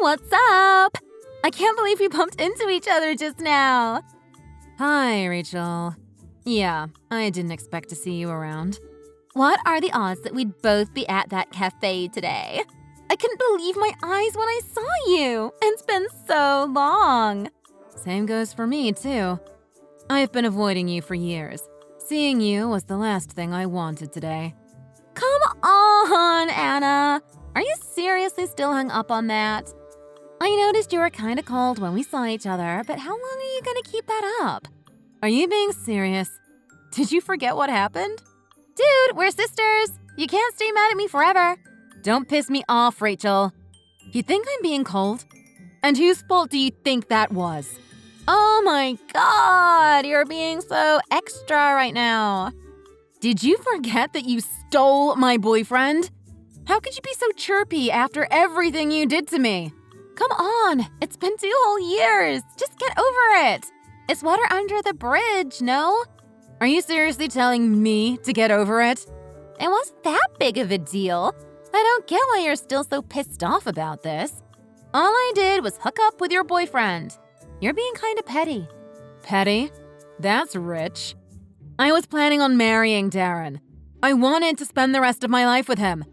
What's up? I can't believe we bumped into each other just now. Hi, Rachel. Yeah, I didn't expect to see you around. What are the odds that we'd both be at that cafe today? I couldn't believe my eyes when I saw you. It's been so long. Same goes for me, too. I've been avoiding you for years. Seeing you was the last thing I wanted today. Come on, Anna. Are you seriously still hung up on that? I noticed you were kind of cold when we saw each other, but how long are you going to keep that up? Are you being serious? Did you forget what happened? Dude, we're sisters. You can't stay mad at me forever. Don't piss me off, Rachel. You think I'm being cold? And whose fault do you think that was? Oh my God, you're being so extra right now. Did you forget that you stole my boyfriend? How could you be so chirpy after everything you did to me? Come on, it's been 2 whole years. Just get over it. It's water under the bridge, no? Are you seriously telling me to get over it? It wasn't that big of a deal. I don't get why you're still so pissed off about this. All I did was hook up with your boyfriend. You're being kind of petty. Petty? That's rich. I was planning on marrying Darren. I wanted to spend the rest of my life with him.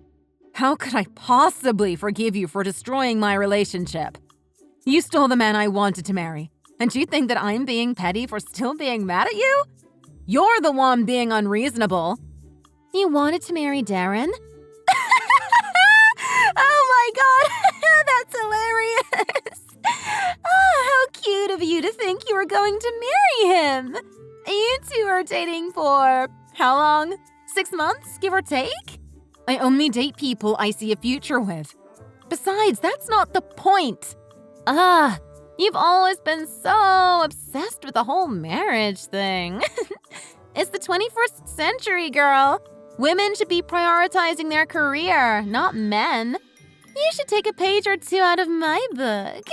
How could I possibly forgive you for destroying my relationship? You stole the man I wanted to marry, and you think that I'm being petty for still being mad at you? You're the one being unreasonable. You wanted to marry Darren? Oh my God, that's hilarious. Oh, how cute of you to think you were going to marry him. You two are dating for how long? 6 months, give or take? I only date people I see a future with. Besides, that's not the point. You've always been so obsessed with the whole marriage thing. It's the 21st century, girl. Women should be prioritizing their career, not men. You should take a page or 2 out of my book.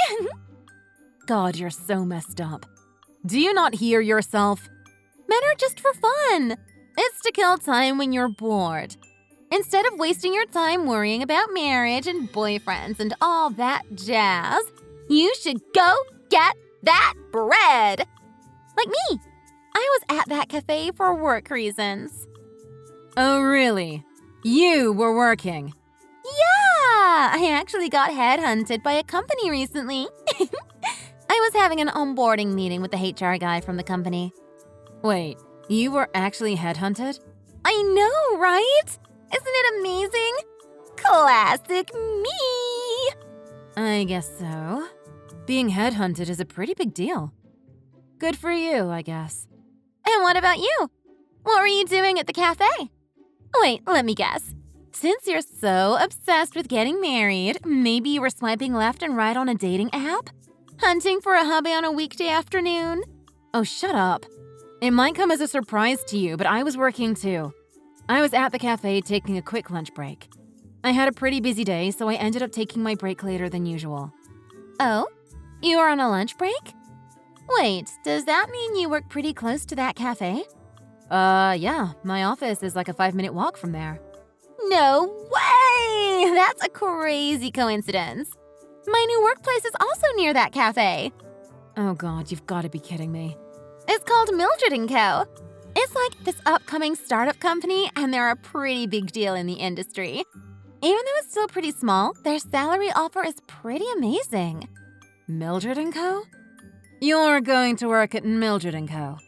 God, you're so messed up. Do you not hear yourself? Men are just for fun. It's to kill time when you're bored. Instead of wasting your time worrying about marriage and boyfriends and all that jazz, you should go get that bread. Like me. I was at that cafe for work reasons. Oh, really? You were working? Yeah! I actually got headhunted by a company recently. I was having an onboarding meeting with the HR guy from the company. Wait, you were actually headhunted? I know, right? Isn't it amazing? Classic me! I guess so. Being headhunted is a pretty big deal. Good for you, I guess. And what about you? What were you doing at the cafe? Wait, let me guess. Since you're so obsessed with getting married, maybe you were swiping left and right on a dating app? Hunting for a hubby on a weekday afternoon? Oh, shut up. It might come as a surprise to you, but I was working too. I was at the cafe taking a quick lunch break. I had a pretty busy day, so I ended up taking my break later than usual. Oh? You were on a lunch break? Wait, does that mean you work pretty close to that cafe? Yeah. My office is like a 5-minute walk from there. No way! That's a crazy coincidence. My new workplace is also near that cafe. Oh God, you've got to be kidding me. It's called Mildred & Co. It's like this upcoming startup company, and they're a pretty big deal in the industry. Even though it's still pretty small, their salary offer is pretty amazing. Mildred & Co.? You're going to work at Mildred & Co.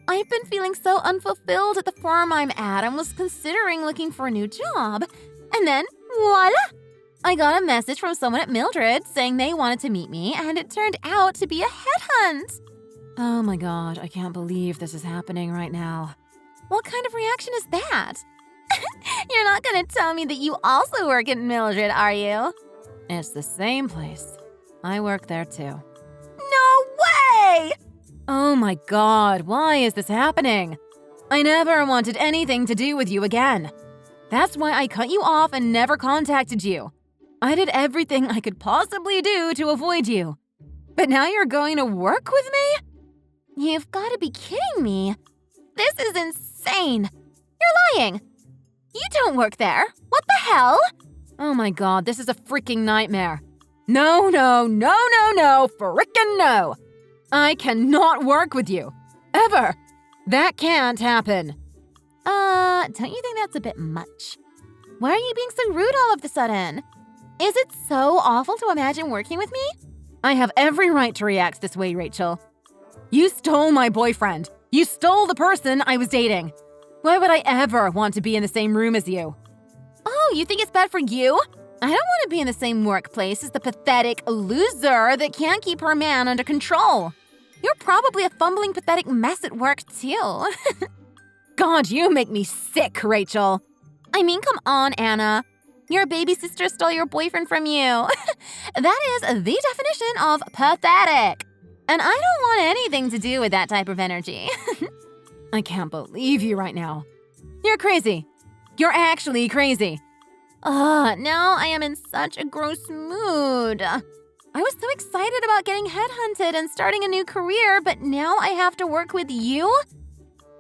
I've been feeling so unfulfilled at the firm I'm at and was considering looking for a new job. And then, voila! I got a message from someone at Mildred saying they wanted to meet me, and it turned out to be a headhunt. Oh my God, I can't believe this is happening right now. What kind of reaction is that? You're not going to tell me that you also work at Mildred, are you? It's the same place. I work there too. No way! Oh my God, why is this happening? I never wanted anything to do with you again. That's why I cut you off and never contacted you. I did everything I could possibly do to avoid you. But now you're going to work with me? You've got to be kidding me. This is insane. You're lying. You don't work there. What the hell? Oh my God, this is a freaking nightmare. No, frickin' no! I cannot work with you. Ever. That can't happen. Don't you think that's a bit much? Why are you being so rude all of a sudden? Is it so awful to imagine working with me? I have every right to react this way, Rachel. You stole my boyfriend. You stole the person I was dating. Why would I ever want to be in the same room as you? Oh, you think it's bad for you? I don't want to be in the same workplace as the pathetic loser that can't keep her man under control. You're probably a fumbling, pathetic mess at work, too. God, you make me sick, Rachel. I mean, come on, Anna. Your baby sister stole your boyfriend from you. That is the definition of pathetic. And I don't want anything to do with that type of energy. I can't believe you right now. You're crazy. You're actually crazy. Now I am in such a gross mood. I was so excited about getting headhunted and starting a new career, but now I have to work with you?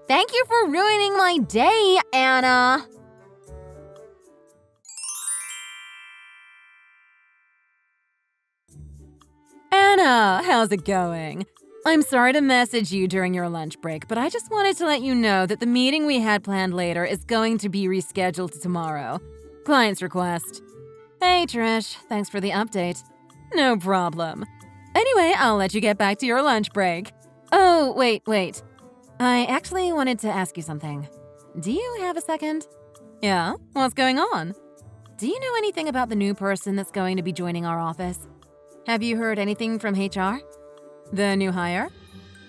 Thank you for ruining my day, Anna. Anna, how's it going? I'm sorry to message you during your lunch break, but I just wanted to let you know that the meeting we had planned later is going to be rescheduled to tomorrow. Client's request. Hey, Trish. Thanks for the update. No problem. Anyway, I'll let you get back to your lunch break. Oh, wait. I actually wanted to ask you something. Do you have a second? Yeah? What's going on? Do you know anything about the new person that's going to be joining our office? Have you heard anything from HR? The new hire?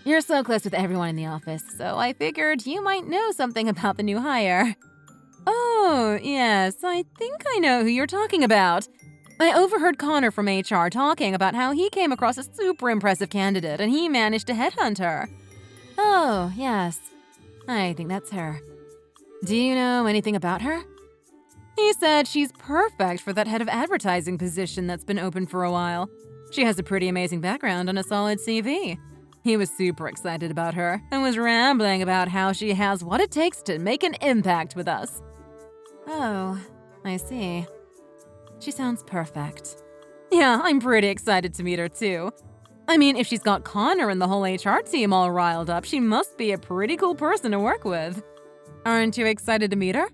You're so close with everyone in the office, so I figured you might know something about the new hire. Oh, yes, I think I know who you're talking about. I overheard Connor from HR talking about how he came across a super impressive candidate and he managed to headhunt her. Oh, yes. I think that's her. Do you know anything about her? He said she's perfect for that head of advertising position that's been open for a while. She has a pretty amazing background and a solid CV. He was super excited about her and was rambling about how she has what it takes to make an impact with us. Oh, I see. She sounds perfect. Yeah, I'm pretty excited to meet her too. I mean, if she's got Connor and the whole HR team all riled up, she must be a pretty cool person to work with. Aren't you excited to meet her?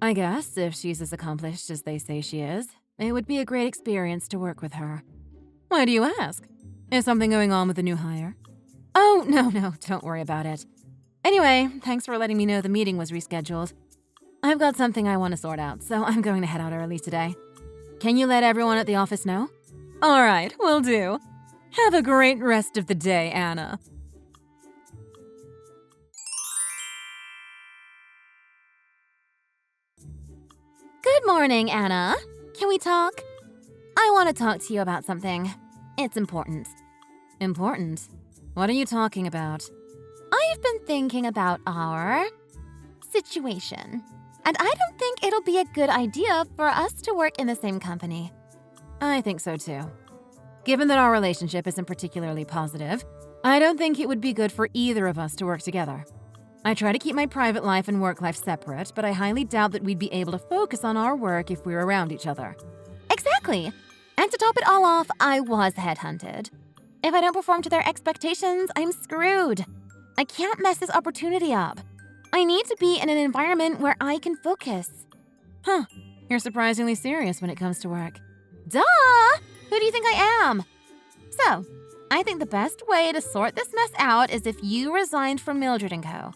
I guess if she's as accomplished as they say she is, it would be a great experience to work with her. Why do you ask? Is something going on with the new hire? Oh, no, don't worry about it. Anyway, thanks for letting me know the meeting was rescheduled. I've got something I want to sort out, so I'm going to head out early today. Can you let everyone at the office know? All right, will do. Have a great rest of the day, Anna. Good morning, Anna. Can we talk? I want to talk to you about something. It's important. Important? What are you talking about? I've been thinking about our situation, and I don't think it'll be a good idea for us to work in the same company. I think so too. Given that our relationship isn't particularly positive, I don't think it would be good for either of us to work together. I try to keep my private life and work life separate, but I highly doubt that we'd be able to focus on our work if we were around each other. Exactly. And to top it all off, I was headhunted. If I don't perform to their expectations, I'm screwed. I can't mess this opportunity up. I need to be in an environment where I can focus. Huh. You're surprisingly serious when it comes to work. Duh! Who do you think I am? So, I think the best way to sort this mess out is if you resigned from Mildred & Co.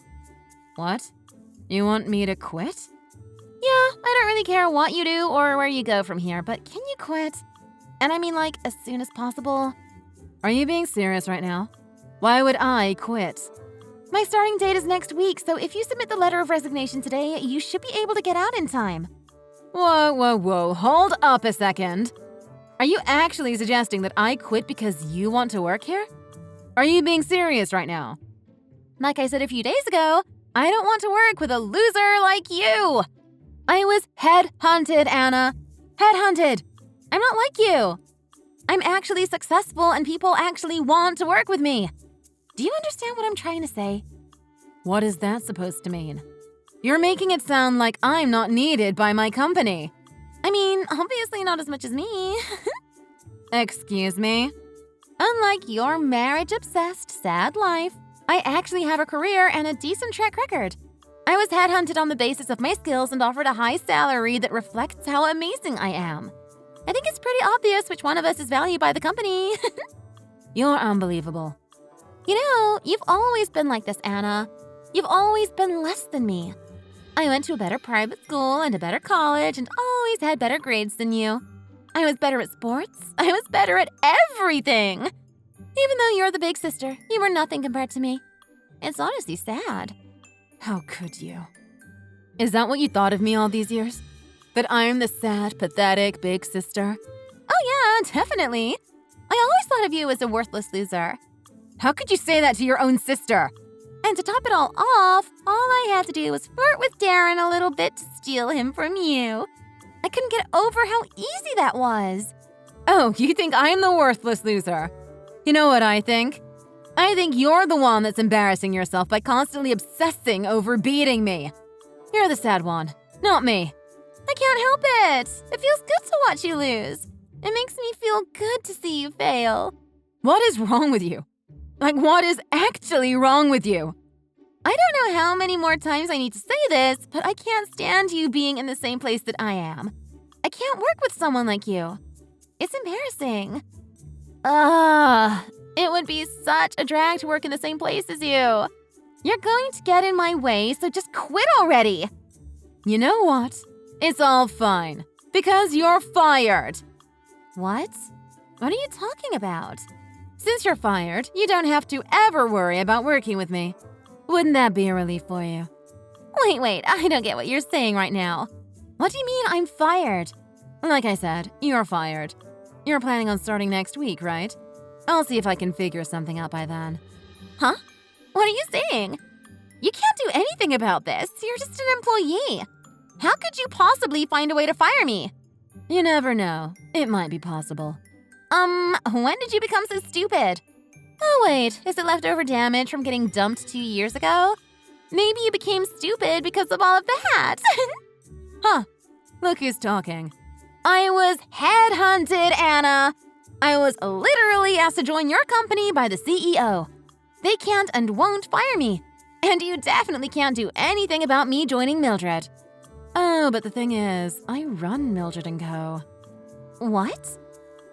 What? You want me to quit? Yeah, I don't really care what you do or where you go from here, but can you quit? And I mean, like, as soon as possible. Are you being serious right now? Why would I quit? My starting date is next week, so if you submit the letter of resignation today, you should be able to get out in time. Whoa, hold up a second. Are you actually suggesting that I quit because you want to work here? Are you being serious right now? Like I said a few days ago, I don't want to work with a loser like you. I was headhunted, Anna. Headhunted. I'm not like you. I'm actually successful and people actually want to work with me. Do you understand what I'm trying to say? What is that supposed to mean? You're making it sound like I'm not needed by my company. I mean, obviously not as much as me. Excuse me? Unlike your marriage-obsessed, sad life, I actually have a career and a decent track record. I was headhunted on the basis of my skills and offered a high salary that reflects how amazing I am. I think it's pretty obvious which one of us is valued by the company. You're unbelievable. You know, you've always been like this, Anna. You've always been less than me. I went to a better private school and a better college and always had better grades than you. I was better at sports. I was better at everything. Even though you're the big sister, you were nothing compared to me. It's honestly sad. How could you? Is that what you thought of me all these years? That I'm the sad, pathetic big sister? Oh yeah, definitely. I always thought of you as a worthless loser. How could you say that to your own sister? And to top it all off, all I had to do was flirt with Darren a little bit to steal him from you. I couldn't get over how easy that was. Oh, you think I'm the worthless loser? You know what I think? I think you're the one that's embarrassing yourself by constantly obsessing over beating me. You're the sad one, not me. I can't help it. It feels good to watch you lose. It makes me feel good to see you fail. What is wrong with you? Like, what is actually wrong with you? I don't know how many more times I need to say this, but I can't stand you being in the same place that I am. I can't work with someone like you. It's embarrassing. It would be such a drag to work in the same place as you. You're going to get in my way, so just quit already. You know what? It's all fine, because you're fired. What? What are you talking about? Since you're fired, you don't have to ever worry about working with me. Wouldn't that be a relief for you? Wait, I don't get what you're saying right now. What do you mean I'm fired? Like I said, you're fired. You're planning on starting next week, right? I'll see if I can figure something out by then. Huh? What are you saying? You can't do anything about this. You're just an employee. How could you possibly find a way to fire me? You never know. It might be possible. When did you become so stupid? Oh wait, is it leftover damage from getting dumped 2 years ago? Maybe you became stupid because of all of that. Huh. Look who's talking. I was headhunted, Anna. I was literally asked to join your company by the CEO. They can't and won't fire me. And you definitely can't do anything about me joining Mildred. Oh, but the thing is, I run Mildred & Co. What?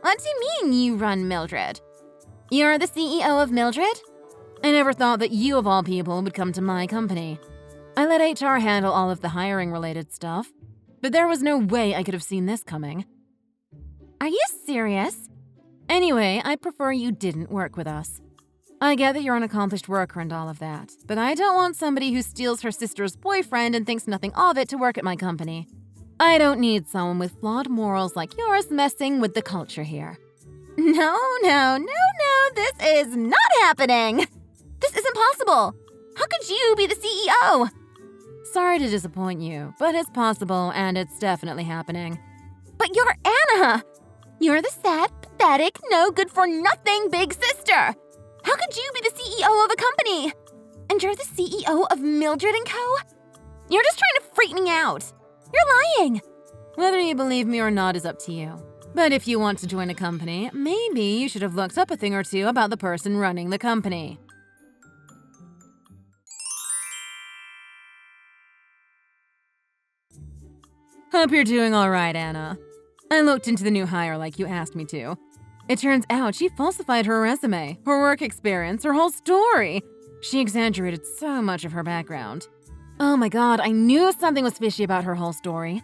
What do you mean you run Mildred? You're the CEO of Mildred? I never thought that you of all people would come to my company. I let HR handle all of the hiring-related stuff, but there was no way I could have seen this coming. Are you serious? Anyway, I prefer you didn't work with us. I get that you're an accomplished worker and all of that, but I don't want somebody who steals her sister's boyfriend and thinks nothing of it to work at my company. I don't need someone with flawed morals like yours messing with the culture here. No, this is not happening. This is impossible. How could you be the CEO? Sorry to disappoint you, but it's possible and it's definitely happening. But you're Anna. You're the sad, pathetic, no good for nothing big sister. How could you be the CEO of a company? And you're the CEO of Mildred & Co? You're just trying to freak me out. You're lying. Whether you believe me or not is up to you. But if you want to join a company, maybe you should have looked up a thing or two about the person running the company. Hope you're doing all right, Anna. I looked into the new hire like you asked me to. It turns out she falsified her resume, her work experience, her whole story. She exaggerated so much of her background. Oh my god, I knew something was fishy about her whole story.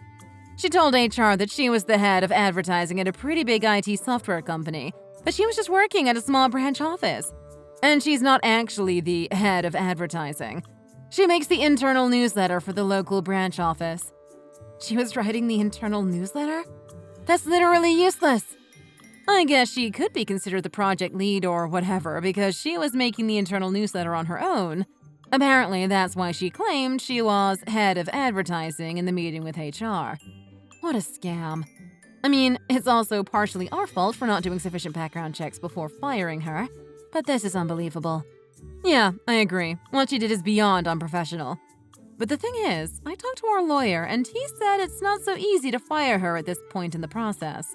She told HR that she was the head of advertising at a pretty big IT software company, but she was just working at a small branch office. And she's not actually the head of advertising. She makes the internal newsletter for the local branch office. She was writing the internal newsletter? That's literally useless. I guess she could be considered the project lead or whatever because she was making the internal newsletter on her own. Apparently, that's why she claimed she was head of advertising in the meeting with HR. What a scam. I mean, it's also partially our fault for not doing sufficient background checks before firing her, but this is unbelievable. Yeah, I agree. What she did is beyond unprofessional. But the thing is, I talked to our lawyer and he said it's not so easy to fire her at this point in the process.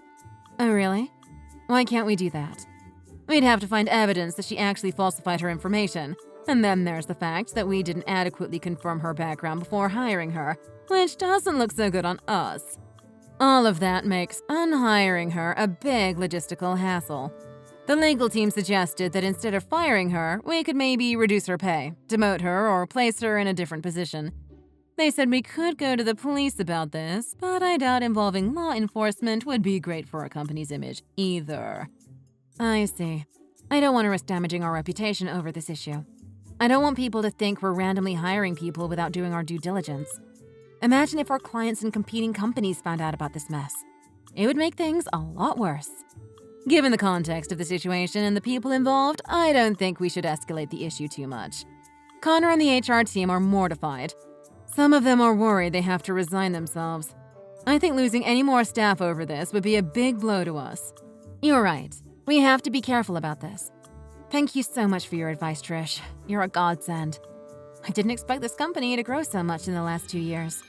Oh, really? Why can't we do that? We'd have to find evidence that she actually falsified her information. And then there's the fact that we didn't adequately confirm her background before hiring her, which doesn't look so good on us. All of that makes unhiring her a big logistical hassle. The legal team suggested that instead of firing her, we could maybe reduce her pay, demote her, or place her in a different position. They said we could go to the police about this, but I doubt involving law enforcement would be great for our company's image either. I see. I don't want to risk damaging our reputation over this issue. I don't want people to think we're randomly hiring people without doing our due diligence. Imagine if our clients and competing companies found out about this mess. It would make things a lot worse. Given the context of the situation and the people involved, I don't think we should escalate the issue too much. Connor and the HR team are mortified. Some of them are worried they have to resign themselves. I think losing any more staff over this would be a big blow to us. You're right. We have to be careful about this. Thank you so much for your advice, Trish. You're a godsend. I didn't expect this company to grow so much in the last 2 years.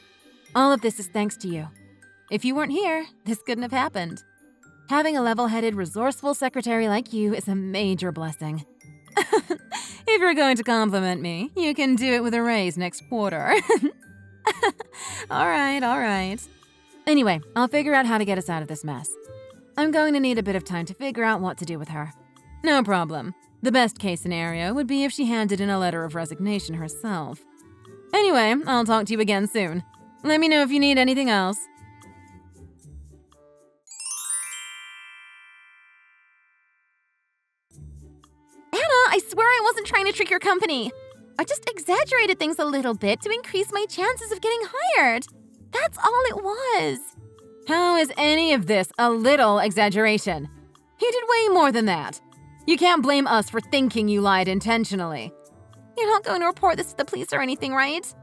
All of this is thanks to you. If you weren't here, this couldn't have happened. Having a level-headed, resourceful secretary like you is a major blessing. If you're going to compliment me, you can do it with a raise next quarter. All right. Anyway, I'll figure out how to get us out of this mess. I'm going to need a bit of time to figure out what to do with her. No problem. The best case scenario would be if she handed in a letter of resignation herself. Anyway, I'll talk to you again soon. Let me know if you need anything else. I swear I wasn't trying to trick your company. I just exaggerated things a little bit to increase my chances of getting hired. That's all it was. How is any of this a little exaggeration? You did way more than that. You can't blame us for thinking you lied intentionally. You're not going to report this to the police or anything, right?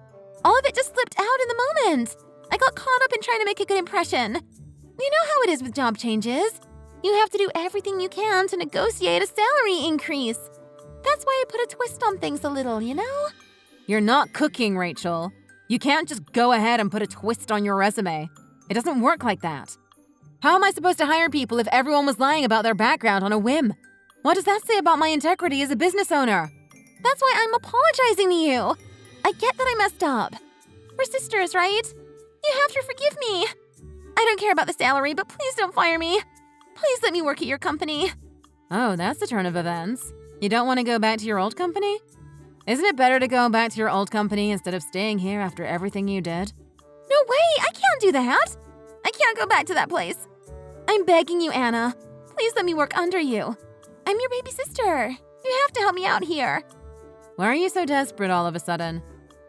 All of it just slipped out in the moment. I got caught up in trying to make a good impression. You know how it is with job changes. You have to do everything you can to negotiate a salary increase. That's why I put a twist on things a little, you know? You're not cooking, Rachel. You can't just go ahead and put a twist on your resume. It doesn't work like that. How am I supposed to hire people if everyone was lying about their background on a whim? What does that say about my integrity as a business owner? That's why I'm apologizing to you. I get that I messed up. We're sisters, right? You have to forgive me. I don't care about the salary, but please don't fire me. Please let me work at your company. Oh, that's a turn of events. You don't want to go back to your old company? Isn't it better to go back to your old company instead of staying here after everything you did? No way! I can't do that! I can't go back to that place. I'm begging you, Anna. Please let me work under you. I'm your baby sister. You have to help me out here. Why are you so desperate all of a sudden?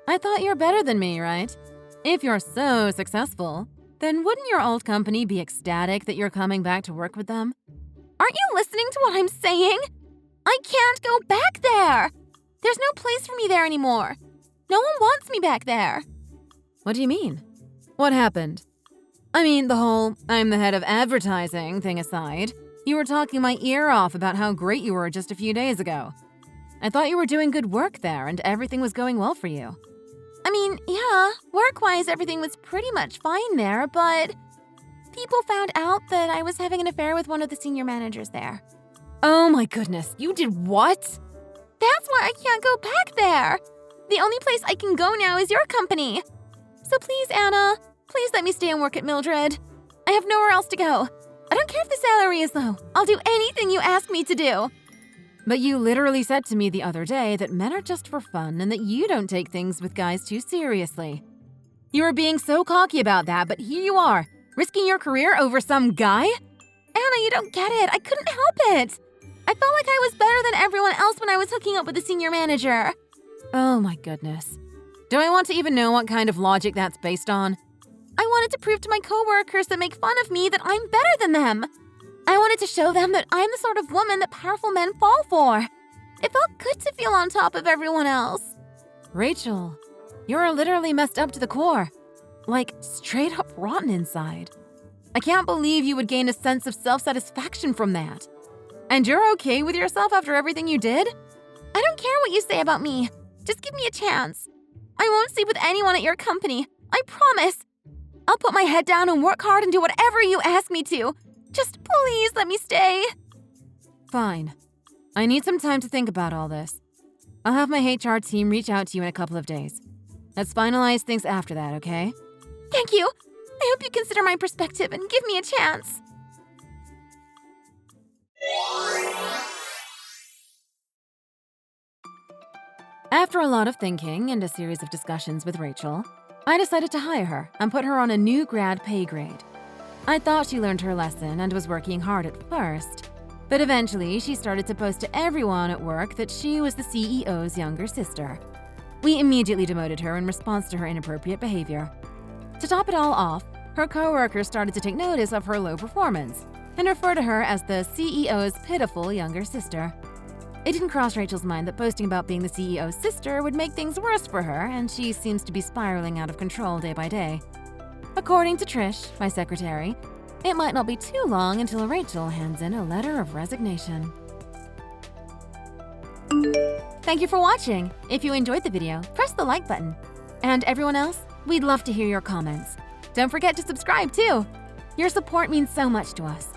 I thought you're better than me, right? If you're so successful, then wouldn't your old company be ecstatic that you're coming back to work with them? Aren't you listening to what I'm saying? I can't go back there! There's no place for me there anymore. No one wants me back there. What do you mean? What happened? I mean, the whole I'm the head of advertising thing aside, you were talking my ear off about how great you were just a few days ago. I thought you were doing good work there and everything was going well for you. I mean, yeah, work-wise everything was pretty much fine there, but people found out that I was having an affair with one of the senior managers there. Oh my goodness, you did what? That's why I can't go back there. The only place I can go now is your company. So please, Anna, please let me stay and work at Mildred. I have nowhere else to go. I don't care if the salary is low. I'll do anything you ask me to do. But you literally said to me the other day that men are just for fun and that you don't take things with guys too seriously. You were being so cocky about that, but here you are, risking your career over some guy? Anna, you don't get it. I couldn't help it. I felt like I was better than everyone else when I was hooking up with the senior manager. Oh my goodness. Do I want to even know what kind of logic that's based on? I wanted to prove to my coworkers that make fun of me that I'm better than them. I wanted to show them that I'm the sort of woman that powerful men fall for. It felt good to feel on top of everyone else. Rachel, you're literally messed up to the core. Like, straight up rotten inside. I can't believe you would gain a sense of self-satisfaction from that. And you're okay with yourself after everything you did? I don't care what you say about me. Just give me a chance. I won't sleep with anyone at your company. I promise. I'll put my head down and work hard and do whatever you ask me to. Just please let me stay. Fine. I need some time to think about all this. I'll have my HR team reach out to you in a couple of days. Let's finalize things after that, okay? Thank you. I hope you consider my perspective and give me a chance. After a lot of thinking and a series of discussions with Rachel, I decided to hire her and put her on a new grad pay grade. I thought she learned her lesson and was working hard at first, but eventually she started to boast to everyone at work that she was the CEO's younger sister. We immediately demoted her in response to her inappropriate behavior. To top it all off, her coworkers started to take notice of her low performance and refer to her as the CEO's pitiful younger sister. It didn't cross Rachel's mind that boasting about being the CEO's sister would make things worse for her, and she seems to be spiraling out of control day by day. According to Trish, my secretary, it might not be too long until Rachel hands in a letter of resignation. Thank you for watching. If you enjoyed the video, press the like button. And everyone else, we'd love to hear your comments. Don't forget to subscribe too. Your support means so much to us.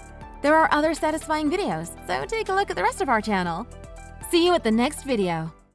There are other satisfying videos, so take a look at the rest of our channel. See you at the next video.